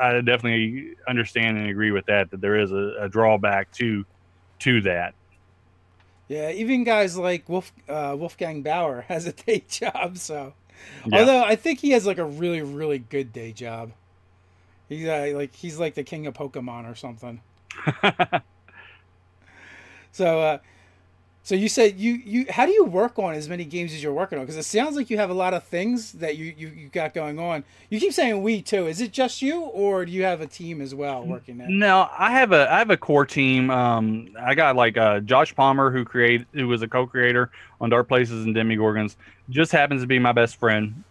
I definitely understand and agree with that there is a drawback to that. Yeah, even guys like Wolfgang Bauer has a day job. So, yeah. Although I think he has like a really, really good day job. He's like the king of Pokemon or something. So you said you how do you work on as many games as you're working on? Because it sounds like you have a lot of things that you got going on. You keep saying we too. Is it just you, or do you have a team as well working that? No, I have a core team. I got like Josh Palmer, who was a co-creator on Dark Places and Demogorgons. Just happens to be my best friend.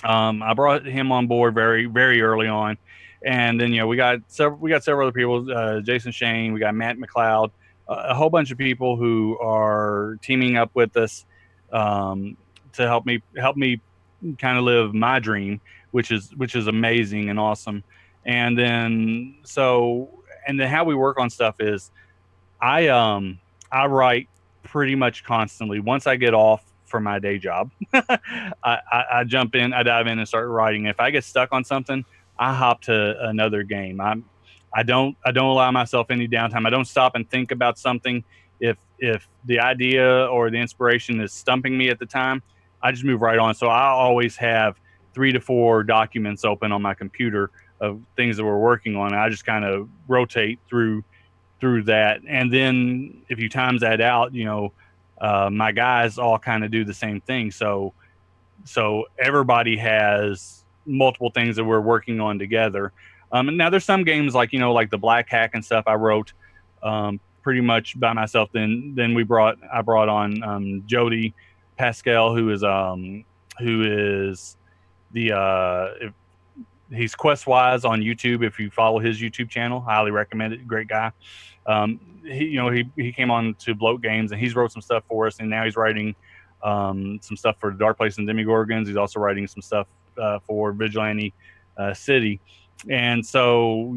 I brought him on board very, very early on, and then we got several other people. Jason Shane, we got Matt McLeod. A whole bunch of people who are teaming up with us to help me kind of live my dream, which is amazing and awesome. And then how we work on stuff is I write pretty much constantly. Once I get off from my day job, I jump in, I dive in and start writing. If I get stuck on something, I hop to another game. I don't allow myself any downtime. I don't stop and think about something. If the idea or the inspiration is stumping me at the time, I just move right on. So I always have 3 to 4 documents open on my computer of things that we're working on. I just kind of rotate through that. And then if you times that out, my guys all kind of do the same thing. So everybody has multiple things that we're working on together. And now there's some games like the Black Hack and stuff I wrote pretty much by myself. Then I brought on Jody Pascal, who is he's Questwise on YouTube. If you follow his YouTube channel, highly recommend it. Great guy. He came on to Bloat Games and he's wrote some stuff for us, and now he's writing some stuff for Dark Place and Demogorgons. He's also writing some stuff for Vigilante City. And so,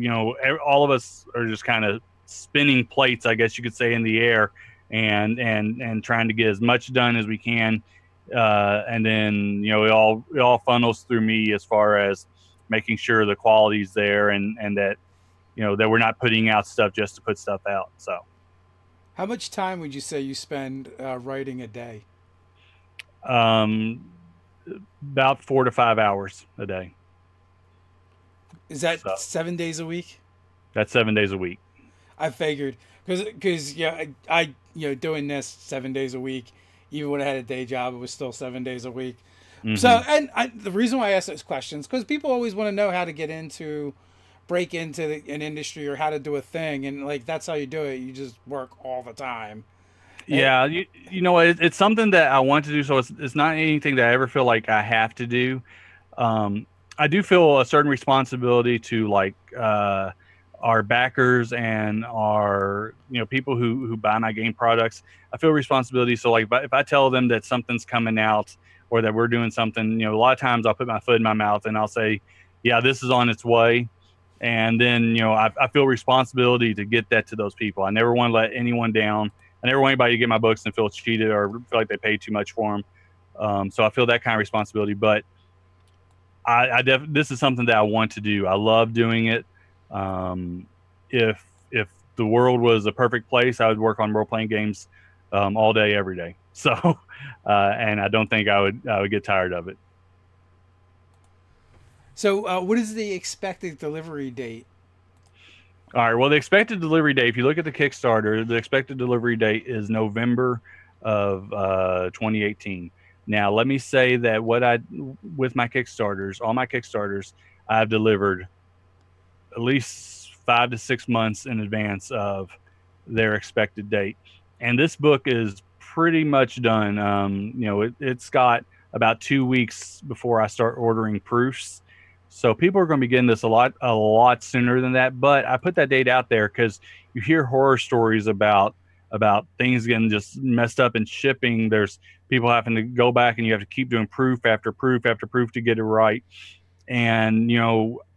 all of us are just kind of spinning plates, I guess you could say, in the air and trying to get as much done as we can and then it all funnels through me as far as making sure the quality's there, and that that we're not putting out stuff just to put stuff out. So How much time would you say you spend writing a day? um, about 4 to 5 hours a day. Is that So 7 days a week? that's 7 days a week. I figured because yeah, I doing this 7 days a week. Even when I had a day job, it was still 7 days a week. Hmm. So, and the reason why I ask those questions because people always want to know how to break into an industry or how to do a thing, and like that's how you do it. You just work all the time. And, Yeah, it's something that I want to do, so it's not anything that I ever feel like I have to do. Um, I do feel a certain responsibility to like our backers and our people who buy my game products. I feel responsibility. So like if I tell them that something's coming out or that we're doing something, a lot of times I'll put my foot in my mouth and I'll say, yeah, this is on its way. And then I feel responsibility to get that to those people. I never want to let anyone down. I never want anybody to get my books and feel cheated or feel like they paid too much for them. So I feel that kind of responsibility. But this is something that I want to do. I love doing it. If the world was a perfect place, I would work on role playing games all day, every day. So, and I don't think I would get tired of it. so, what is the expected delivery date? All right. Well, the expected delivery date, if you look at the Kickstarter, the expected delivery date is November of 2018. Now, let me say that with my Kickstarters, all my Kickstarters, I've delivered at least 5 to 6 months in advance of their expected date. And this book is pretty much done. It's got about 2 weeks before I start ordering proofs. So people are going to be getting this a lot sooner than that. But I put that date out there because you hear horror stories about things getting just messed up in shipping. There's people having to go back and you have to keep doing proof after proof after proof to get it right. And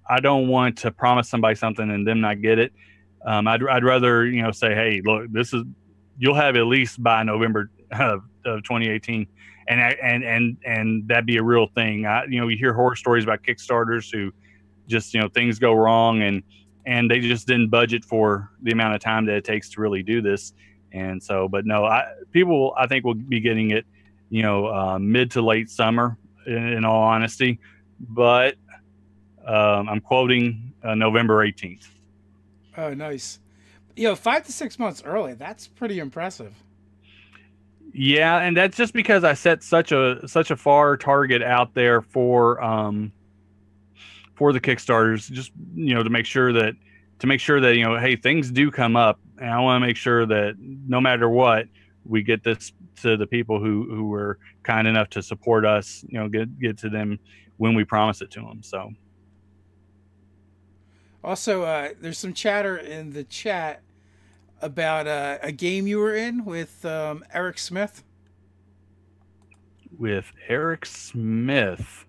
I don't want to promise somebody something and them not get it. I'd rather say, hey, look, you'll have at least by November of 2018, and that'd be a real thing. You hear horror stories about Kickstarters who just things go wrong and they just didn't budget for the amount of time that it takes to really do this. And so, but no, people I think will be getting it, mid to late summer, in all honesty. But I'm quoting November 18th. Oh, nice. 5 to 6 months early. That's pretty impressive. Yeah, and that's just because I set such a far target out there for the Kickstarters, just to make sure that hey, things do come up, and I want to make sure that no matter what, we get this to the people who were kind enough to support us. Get to them when we promise it to them. So. Also, there's some chatter in the chat about a game you were in with Eric Smith. With Eric Smith.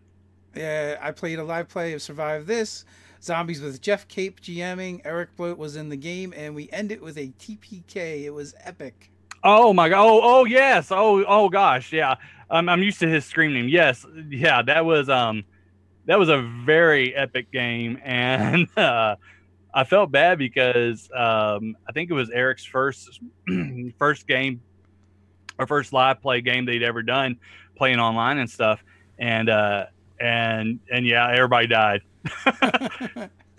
I played a live play of Survive This. Zombies with Jeff Cape GMing. Eric Bloat was in the game, and we ended with a TPK. It was epic. Oh my god! Oh yes! Oh gosh! Yeah, I'm used to his screen name. Yes, yeah, that was a very epic game, and I felt bad because I think it was Eric's first game or first live play game they'd ever done, playing online and stuff, and yeah, everybody died.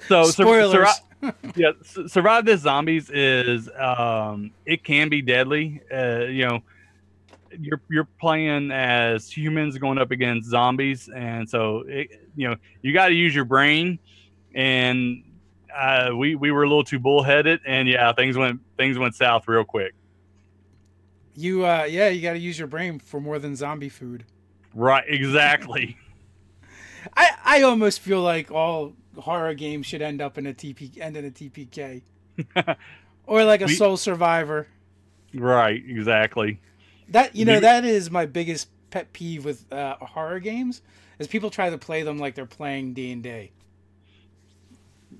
So Spoilers. Survive This Zombies is it can be deadly. You're playing as humans going up against zombies, and so you got to use your brain, and we were a little too bullheaded, and yeah, things went south real quick. You got to use your brain for more than zombie food. Right, exactly. I almost feel like all horror games should end in a TPK, or like a Soul Survivor. Right, exactly. That that is my biggest pet peeve with horror games is people try to play them like they're playing D&D.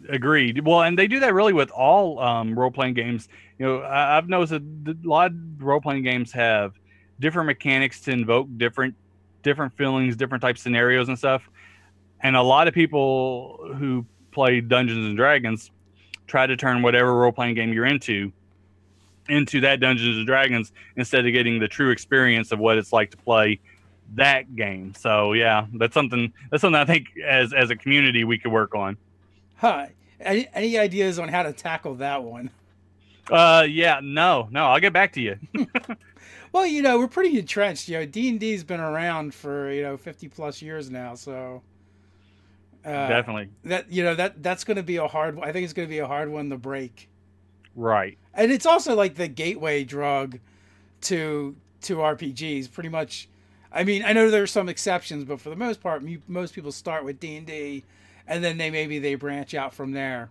Agreed. Well, and they do that really with all role-playing games. I've noticed that a lot of role-playing games have different mechanics to invoke different different feelings, different type scenarios and stuff. And a lot of people who play Dungeons and Dragons try to turn whatever role playing game you're into that Dungeons and Dragons instead of getting the true experience of what it's like to play that game. So yeah, that's something I think as a community we could work on. Huh. Any ideas on how to tackle that one? Yeah, no, I'll get back to you. Well, we're pretty entrenched. D&D's been around for 50 plus years now, so definitely that's going to be a hard. I think it's going to be a hard one to break. Right. And it's also like the gateway drug to RPGs, pretty much. I mean, I know there are some exceptions, but for the most part, most people start with D&D, and then they branch out from there.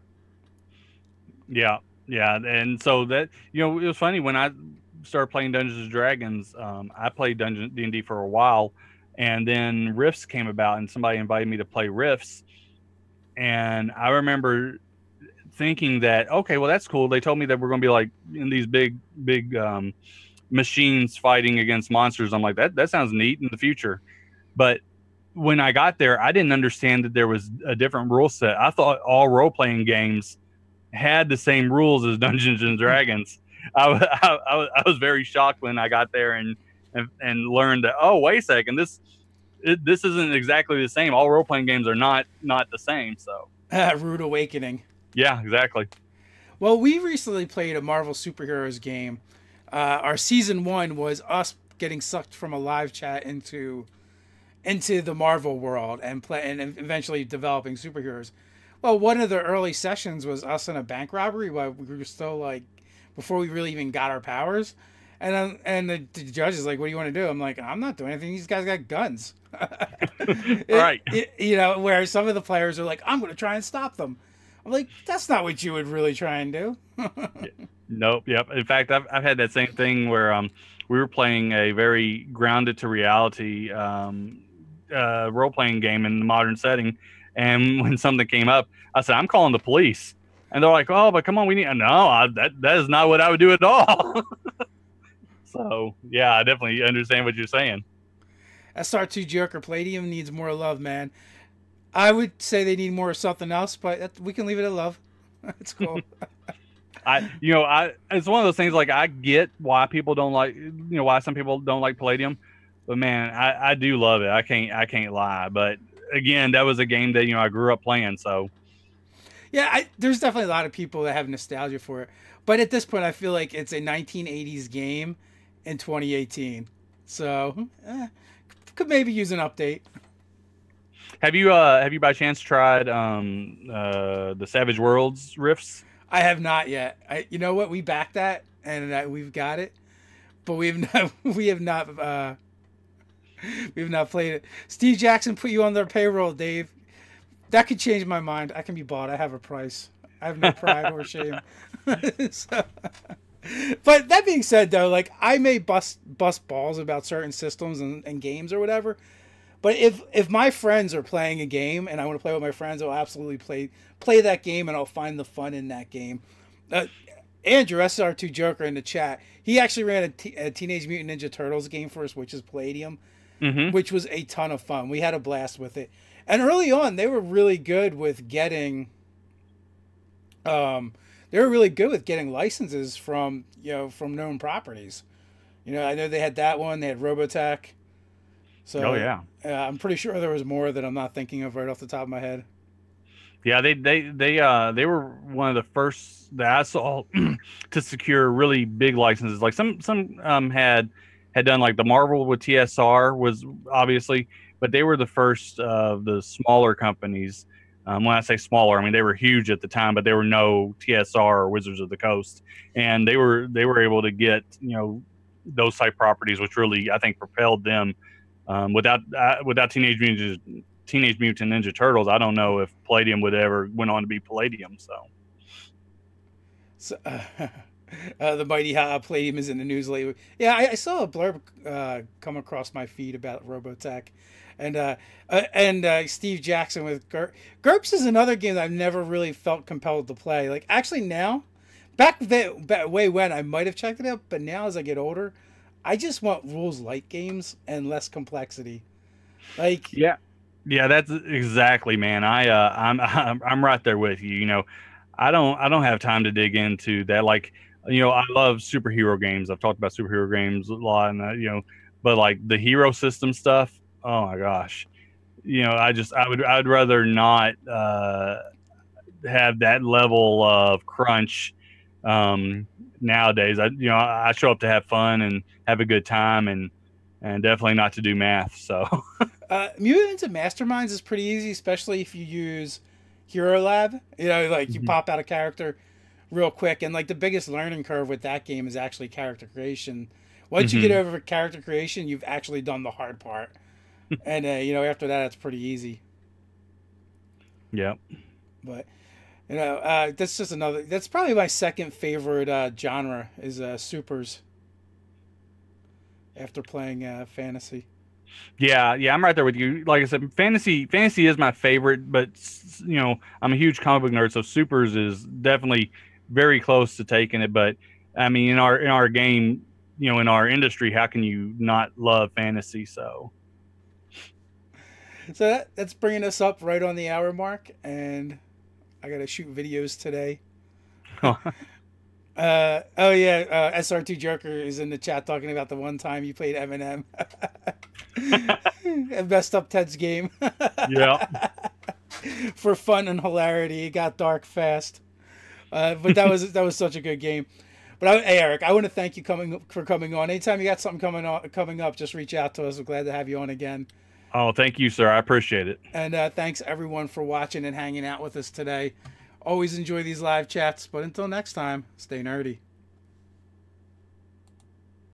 Yeah, and so that it was funny when I started playing Dungeons and Dragons. I played D&D for a while, and then Rifts came about, and somebody invited me to play Rifts, and I remember thinking that, okay, well, that's cool. They told me that we're going to be like in these big machines fighting against monsters. I'm like, that sounds neat in the future. But when I got there, I didn't understand that there was a different rule set. I thought all role-playing games had the same rules as Dungeons and Dragons. I was very shocked when I got there and learned that, oh, wait a second, this isn't exactly the same. All role-playing games are not the same. So rude awakening. Yeah, exactly. Well, we recently played a Marvel superheroes game. Our season 1 was us getting sucked from a live chat into the Marvel world and eventually developing superheroes. Well, one of the early sessions was us in a bank robbery while we were still before we really even got our powers. And the judge is like, "What do you want to do?" I'm like, "I'm not doing anything. These guys got guns." Right. Where some of the players are like, "I'm going to try and stop them." I'm like, that's not what you would really try and do. Nope. Yep. In fact, I've had that same thing where we were playing a very grounded to reality role playing game in the modern setting, and when something came up, I said, "I'm calling the police," and they're like, "Oh, but come on, we need." That is not what I would do at all. So yeah, I definitely understand what you're saying. SR2 Joker Palladium needs more love, man. I would say they need more of something else, but we can leave it at love. It's cool. It's one of those things, like, I get why people don't like, why some people don't like Palladium, but man, I do love it. I can't lie. But again, that was a game that, I grew up playing. So yeah, there's definitely a lot of people that have nostalgia for it. But at this point, I feel like it's a 1980s game in 2018. So could maybe use an update. Have you by chance tried the Savage Worlds Rifts? I have not yet. You know what? We backed that and we've got it, but we have not played it. Steve Jackson put you on their payroll, Dave. That could change my mind. I can be bought. I have a price. I have no pride or shame. So, but that being said, though, I may bust balls about certain systems and games or whatever. But if my friends are playing a game and I want to play with my friends, I'll absolutely play that game and I'll find the fun in that game. Andrew, SR2 Joker in the chat, he actually ran a Teenage Mutant Ninja Turtles game for us, which is Palladium, which was a ton of fun. We had a blast with it. And early on, they were really good with getting licenses from known properties. I know they had that one. They had Robotech. So, oh yeah, I'm pretty sure there was more that I'm not thinking of right off the top of my head. Yeah, they were one of the first that I saw to secure really big licenses. Like some had done, like the Marvel with TSR was obviously, but they were the first of the smaller companies. When I say smaller, I mean they were huge at the time, but there were no TSR or Wizards of the Coast, and they were able to get those type properties, which really I think propelled them. Without Teenage Mutant Ninja Turtles, I don't know if Palladium would ever went on to be Palladium. So the mighty Palladium is in the news lately. Yeah, I saw a blurb come across my feed about Robotech, and Steve Jackson with GURPS is another game that I've never really felt compelled to play. Like, actually now, back way when I might have checked it out, but now as I get older, I just want rules light games and less complexity. Like, Yeah. Yeah, that's exactly, man. I'm right there with you. You know, I don't have time to dig into that. Like, you know, I love superhero games. I've talked about superhero games a lot, and you know, but like the hero system stuff. Oh my gosh, you know, I'd rather not have that level of crunch nowadays. I show up to have fun and have a good time, and definitely not to do math. So Mutants and Masterminds is pretty easy, especially if you use Hero Lab. You know, like you Mhm. pop out a character real quick, and like the biggest learning curve with that game is actually character creation. Once you get Mhm. over character creation, you've actually done the hard part, and you know after that it's pretty easy. Yeah. But you know, that's just another. That's probably my second favorite genre is supers after playing fantasy. Yeah, yeah, I'm right there with you. Like I said, fantasy is my favorite, but you know, I'm a huge comic book nerd, so Supers is definitely very close to taking it. But I mean, in our game, you know, in our industry, how can you not love fantasy? So So that's bringing us up right on the hour mark, and I gotta shoot videos today. Oh yeah, SR2 Joker is in the chat talking about the one time you played Eminem and messed up Ted's game yeah, for fun and hilarity. It got dark fast, but that was such a good game. But hey Eric, I want to thank you for coming on. Anytime you got something coming up, just reach out to us. We're glad to have you on again. oh, thank you, sir. I appreciate it. And thanks everyone for watching and hanging out with us today. Always enjoy these live chats, but until next time, stay nerdy.